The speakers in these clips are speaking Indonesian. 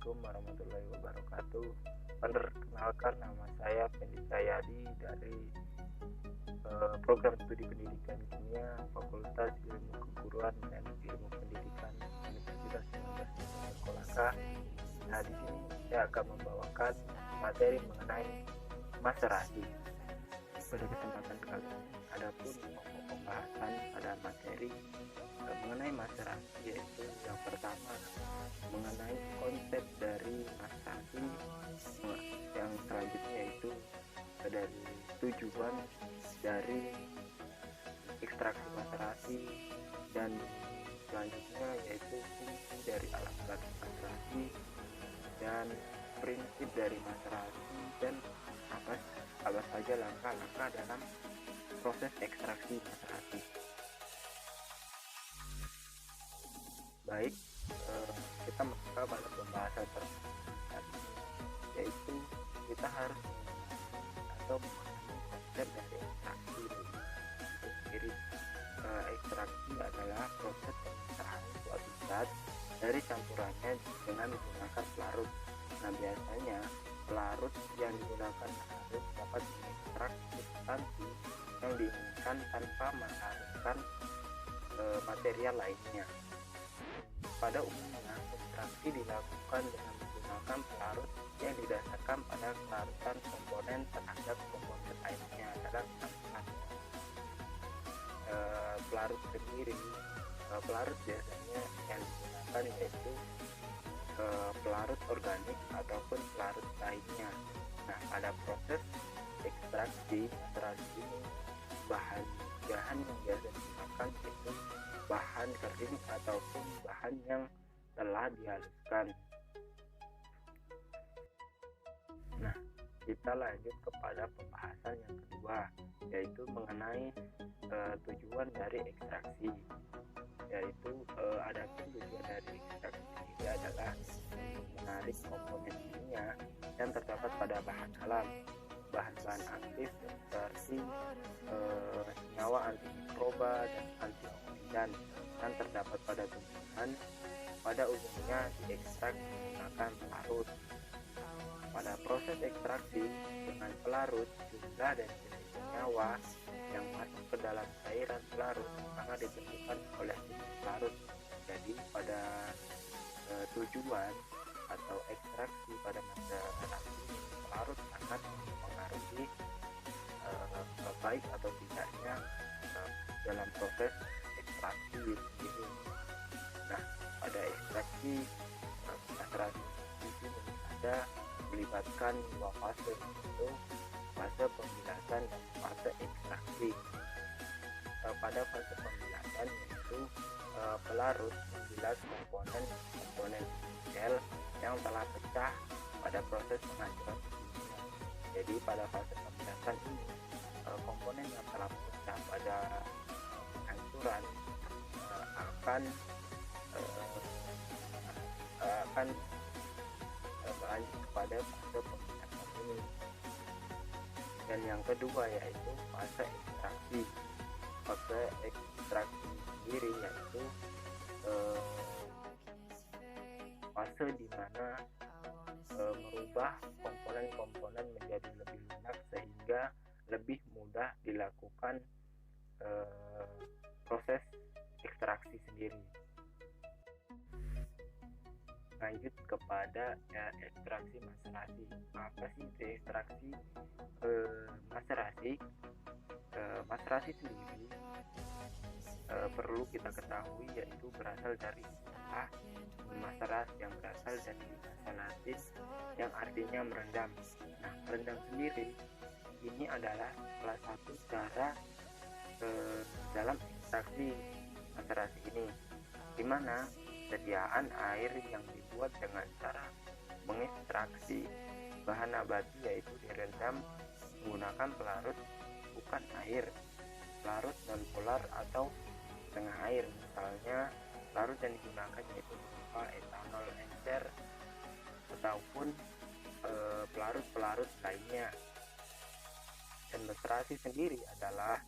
Assalamualaikum warahmatullahi wabarakatuh. Perkenalkan, nama saya Fendi Cahyadi dari Program Studi Pendidikan Kimia Fakultas Ilmu Keguruan dan Ilmu Pendidikan Universitas 19 Kolaka. Nah, di sini saya akan membawakan materi mengenai maserasi. Pada kesempatan kali ini, adapun pokok pembahasan pada materi mengenai maserasi, yaitu yang pertama mengenai konsep dari maserasi, yang selanjutnya yaitu dari tujuan dari ekstraksi maserasi, dan selanjutnya yaitu fungsi dari alat-alat maserasi dan prinsip dari maserasi, dan apa saja langkah-langkah dalam proses ekstraksi maserasi. Baik, kita masuk pada pembahasan tadi, yaitu kita harus memahami konsep dari ekstraksi itu sendiri. Ekstraksi adalah proses pemisahan suatu zat dari campurannya dengan menggunakan pelarut. Nah, biasanya pelarut yang digunakan harus dapat mengekstrak substansi yang diinginkan tanpa mengharuskan material lainnya. Pada umumnya, ekstraksi dilakukan dengan menggunakan pelarut yang didasarkan pada kelarutan komponen terhadap komponen lainnya dalam campuran. Pelarut sendiri, pelarut biasanya yang digunakan yaitu pelarut organik ataupun pelarut lainnya. Nah, pada proses ekstraksi maserasi ini, bahan yang biasa digunakan itu bahan kering ataupun bahan yang telah dihaluskan. Nah, kita lanjut kepada pembahasan yang kedua, yaitu mengenai tujuan dari ekstraksi, yaitu adapun tujuan dari ekstraksi ini adalah menarik komponen kimia yang terdapat pada bahan alam, bahan-bahan aktif seperti senyawa antimikroba dan antioksidan yang terdapat pada tumbuhan, pada umumnya diekstrak menggunakan pelarut. Pada proses ekstraksi dengan pelarut, jumlah dan jenis senyawa yang masuk ke dalam cairan pelarut sangat ditentukan oleh jenis pelarut. Jadi pada tujuan atau ekstraksi pada maserasi, pelarut sangat mempengaruhi baik atau tidaknya dalam proses ekstraksi ini. Nah, pada ekstraksi maserasi ini ada melibatkan dua fase, yaitu fase pembilasan dan fase ekstraksi. Pada fase pembilasan, yaitu pelarut membilas komponen sel yang telah pecah pada proses penghancuran kimia. Jadi pada fase pembilasan ini, komponen yang telah pecah pada penghancuran akan berlanjut kepada fase pembilasan ini. Dan yang kedua yaitu fase ekstraksi. Fase ekstraksi sendiri yaitu fase di mana merubah komponen-komponen menjadi lebih lunak sehingga lebih mudah dilakukan proses ekstraksi sendiri. Lanjut kepada ekstraksi maserasi. Apa sih itu ekstraksi maserasi? Maserasi sendiri perlu kita ketahui yaitu berasal dari istilah maserat yang berasal dari bahasa Latin yang artinya merendam. Nah, merendam sendiri ini adalah salah satu cara dalam ekstraksi maserasi ini, di mana sediaan air yang dibuat dengan cara mengekstraksi bahan nabati yaitu direndam menggunakan pelarut, bukan air, pelarut non polar atau setengah air. Misalnya pelarut yang digunakan yaitu berupa etanol encer ataupun pelarut-pelarut lainnya. Dan maserasi sendiri adalah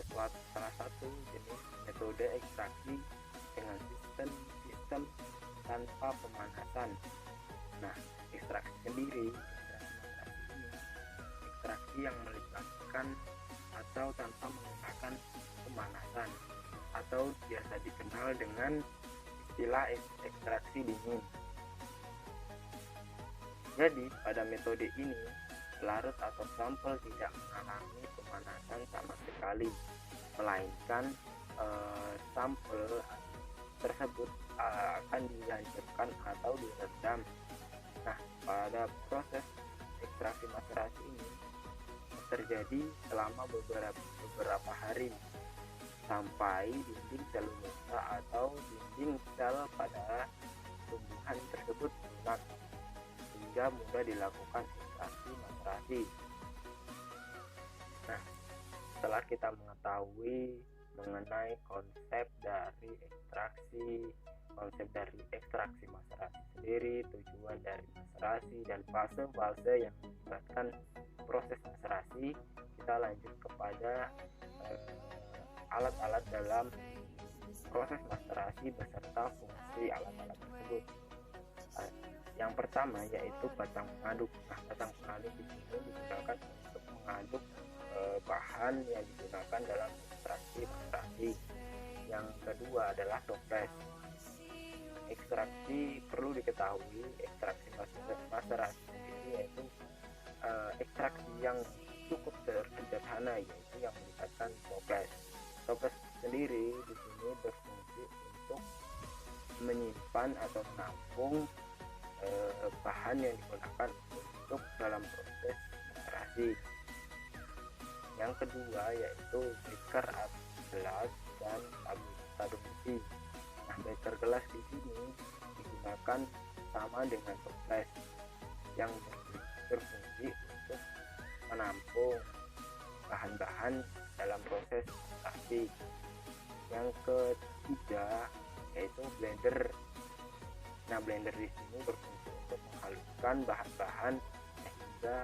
salah satu jenis metode ekstraksi dengan sistem tanpa pemanasan Nah, ekstraksi sendiri, ekstraksi maserasi ini ekstraksi yang melibatkan atau tanpa menggunakan pemanasan atau biasa dikenal dengan istilah ekstraksi dingin. Jadi, pada metode ini, pelarut atau sampel tidak mengalami pemanasan sama sekali, melainkan sampel tersebut akan dihancurkan atau diredam. Nah, pada proses ekstraksi maserasi ini terjadi selama beberapa hari sampai dinding selulosa atau dinding sel pada tumbuhan tersebut lunak, sehingga mudah dilakukan ekstraksi maserasi. Nah, setelah kita mengetahui mengenai konsep dari ekstraksi maserasi sendiri, tujuan dari maserasi, dan fase-fase yang melibatkan proses maserasi, kita lanjut kepada alat-alat dalam proses maserasi beserta fungsi alat-alat tersebut. Yang pertama yaitu batang pengaduk. Nah, batang pengaduk di sini digunakan untuk mengaduk bahan yang digunakan dalam ekstraksi maserasi. Yang kedua adalah toples. Ekstraksi perlu diketahui, ekstraksi maserasi sendiri yaitu ekstraksi yang cukup sederhana, yaitu yang melibatkan toples. Toples sendiri di sini berfungsi untuk menyimpan atau menampung bahan yang digunakan untuk dalam proses maserasi. Yang kedua yaitu beker gelas dan tabung besi. Nah, beker gelas di sini digunakan sama dengan toples yang berfungsi untuk menampung bahan-bahan dalam proses maserasi. Yang ketiga yaitu blender. Nah, blender di sini berfungsi untuk menghaluskan bahan-bahan sehingga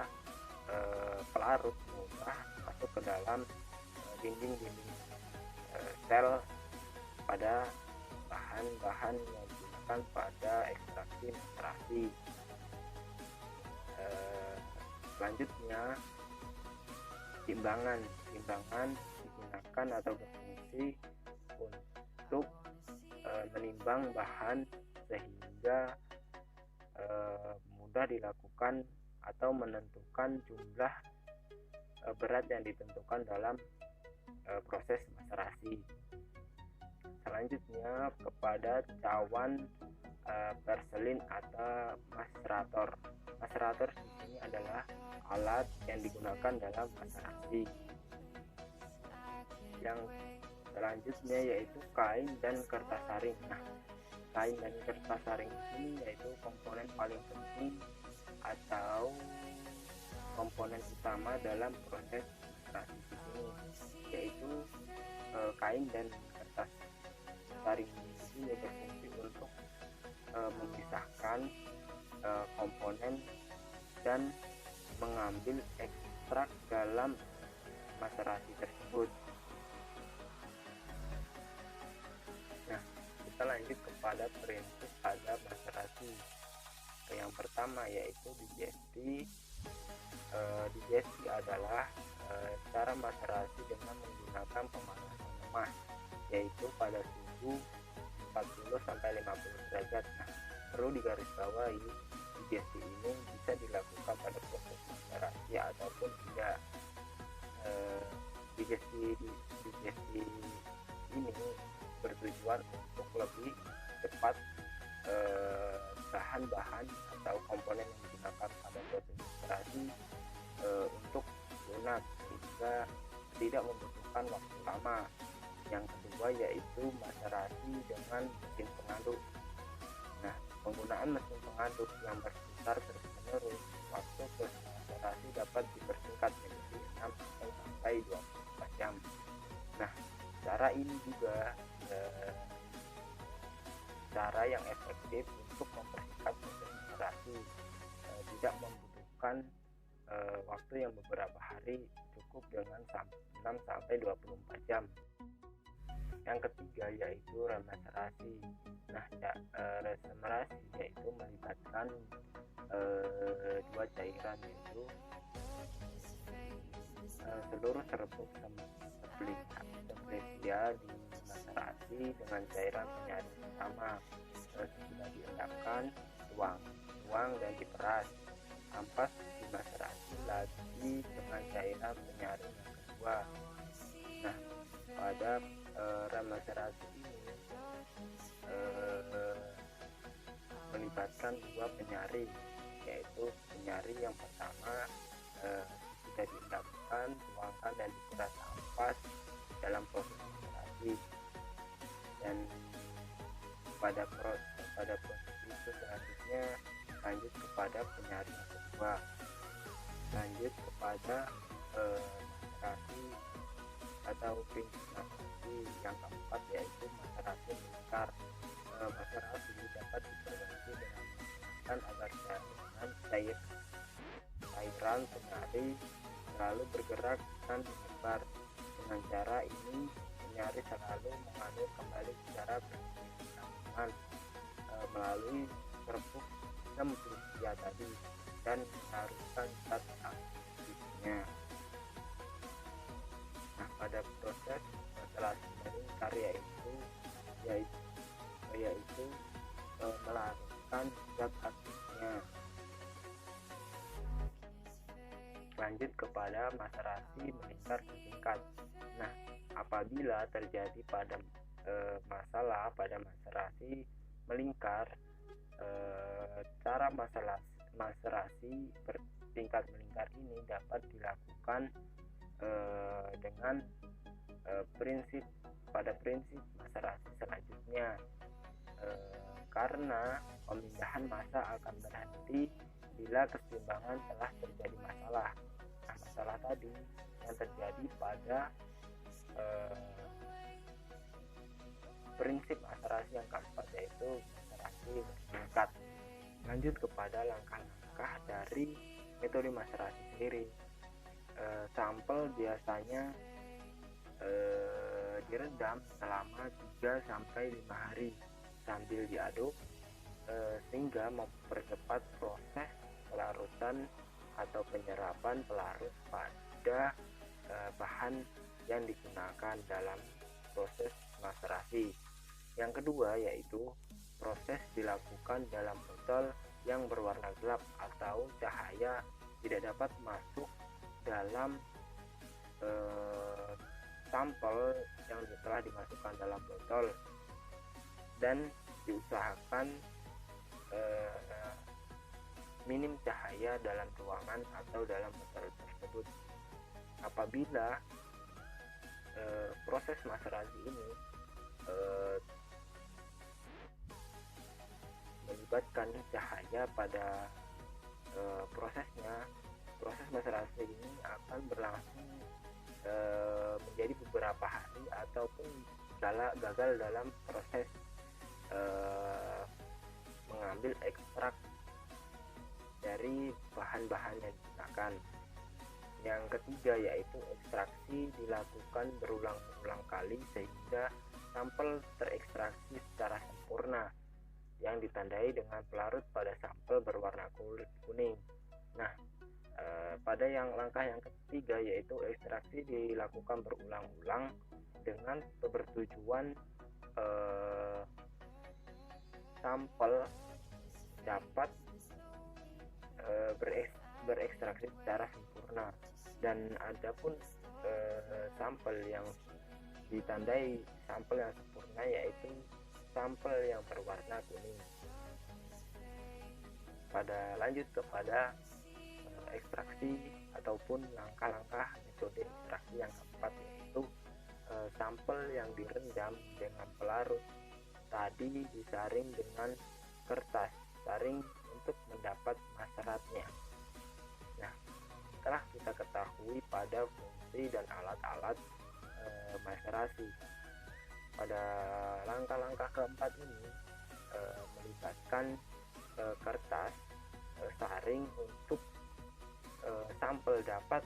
pelarut mudah masuk ke dalam dinding-dinding sel pada bahan-bahan yang digunakan pada ekstraksi maserasi. Selanjutnya, timbangan digunakan atau berfungsi untuk menimbang bahan sehingga mudah dilakukan atau menentukan jumlah berat yang ditentukan dalam proses maserasi. Selanjutnya kepada cawan perselin atau macerator. Macerator di sini adalah alat yang digunakan dalam maserasi. Yang selanjutnya yaitu kain dan kertas saring. Nah, kain dan kertas saring ini yaitu komponen paling penting atau komponen utama dalam proses maserasi di sini, yaitu kain dan kertas saring ini berfungsi untuk memisahkan komponen dan mengambil ekstrak dalam maserasi tersebut. Nah, kita lanjut kepada prinsip pada maserasi. Yang pertama yaitu digesti. Digesti adalah cara maserasi dengan menggunakan pemanasan lemah, yaitu pada suhu 40-50 derajat. Nah, perlu digarisbawahi, digesti ini bisa dilakukan pada proses maserasi ataupun tidak. Digesti ini bertujuan untuk lebih cepat bahan-bahan atau komponen yang digunakan pada proses maserasi untuk lunak sehingga tidak membutuhkan waktu lama. Yang kedua yaitu maserasi dengan mesin pengaduk. Nah, penggunaan mesin pengaduk yang berputar terus-menerus, waktu proses maserasi dapat dipersingkat menjadi 6-24 jam. Nah, cara ini juga cara yang efektif untuk mempersingkat proses maserasi, tidak membutuhkan waktu yang beberapa hari, cukup dengan 6-24 jam. Yang ketiga yaitu remasterasi. Nah, remasterasi yaitu melibatkan dua cairan, yaitu seluruh serbuk sebelisia dimaserasi dengan cairan penyaring pertama. Sesudah diendapkan, tuang dan diperas. Ampas dimaserasi lagi dengan cairan penyaring yang kedua. Nah, pada remasterasi ini melibatkan dua penyaring, yaitu penyaring yang pertama sudah diendapkan, tuangkan dan diperas ampas dalam proses maserasi, dan pada proses itu selanjutnya lanjut kepada penyaring yang kedua, lanjut kepada maserasi atau prinsip maserasi yang keempat, yaitu maserasi melingkar. Maserasi dapat diperbaiki dengan menggunakan agar cairan penyaring selalu bergerak dan menyebar. Dengan cara ini penyaring selalu mengalir kembali secara berkesinambungan melalui serbuk sistem Belisia tadi dan mengharuskan zat aktifnya. Nah, pada proses maserasi melingkar yaitu melarutkan zat aktifnya. Lanjut kepada maserasi melingkar singkat. Nah, apabila terjadi pada masalah pada maserasi melingkar, cara maserasi bertingkat melingkar ini dapat dilakukan dengan prinsip maserasi selanjutnya, karena pemindahan massa akan berhenti bila keseimbangan telah terjadi masalah. Nah, masalah tadi yang terjadi pada prinsip maserasi yang keempat, yaitu maserasi bertingkat. Lanjut kepada langkah-langkah dari metode maserasi sendiri. Sampel biasanya direndam selama 3-5 hari sambil diaduk sehingga mempercepat proses pelarutan atau penyerapan pelarut pada bahan yang digunakan dalam proses maserasi. Yang kedua yaitu proses dilakukan dalam botol yang berwarna gelap atau cahaya tidak dapat masuk dalam sampel yang telah dimasukkan dalam botol, dan diusahakan minim cahaya dalam ruangan atau dalam botol tersebut. Apabila proses maserasi ini melibatkan cahaya pada prosesnya, proses maserasi ini akan berlangsung menjadi beberapa hari ataupun gagal dalam proses mengambil ekstrak dari bahan-bahan yang digunakan. Yang ketiga yaitu ekstraksi dilakukan berulang-ulang kali sehingga sampel terekstraksi secara sempurna, yang ditandai dengan pelarut pada sampel berwarna kuning. Nah, pada langkah yang ketiga yaitu ekstraksi dilakukan berulang-ulang dengan bertujuan sampel dapat berekstraksi secara sempurna, dan adapun sampel yang ditandai sampel yang sempurna yaitu sampel yang berwarna kuning. Lanjut kepada ekstraksi ataupun langkah-langkah metode ekstraksi yang keempat, yaitu sampel yang direndam dengan pelarut tadi disaring dengan kertas saring untuk mendapat maseratnya. Nah, setelah kita ketahui pada fungsi dan alat-alat maserasi, pada langkah-langkah keempat ini melibatkan kertas saring untuk sampel dapat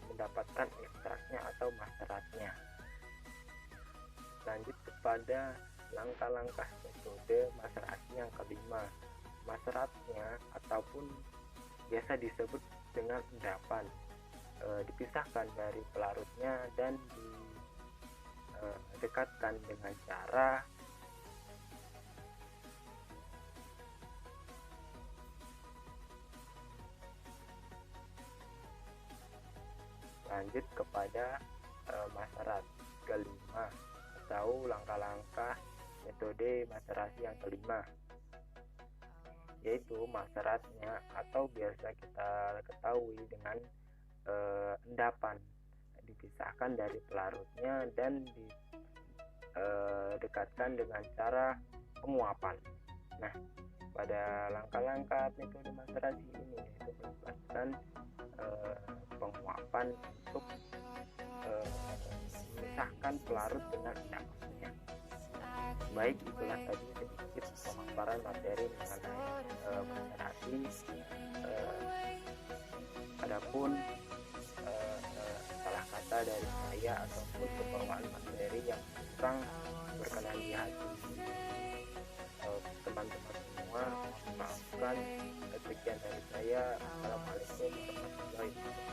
mendapatkan ekstraknya atau maseratnya. Lanjut kepada langkah-langkah metode maserasi yang kelima. Maseratnya ataupun biasa disebut dengan endapan dipisahkan dari pelarutnya dan didekatkan dengan cara lanjut kepada maserat kelima atau langkah-langkah metode maserasi yang kelima, yaitu maseratnya atau biasa kita ketahui dengan endapan dipisahkan dari pelarutnya dan didekatkan dengan cara penguapan. Nah, pada langkah-langkah metode maserasi ini itu melibatkan penguapan untuk memisahkan pelarut dengan endapannya. Baik, itulah tadi sedikit pemaparan materi mengenai maserasi. Adapun salah kata dari saya ataupun kebawaan materi yang kurang berkenan di hati teman-teman semua, maafkan. Sekian dari saya. Assalamualaikum warahmatullahi wabarakatuh.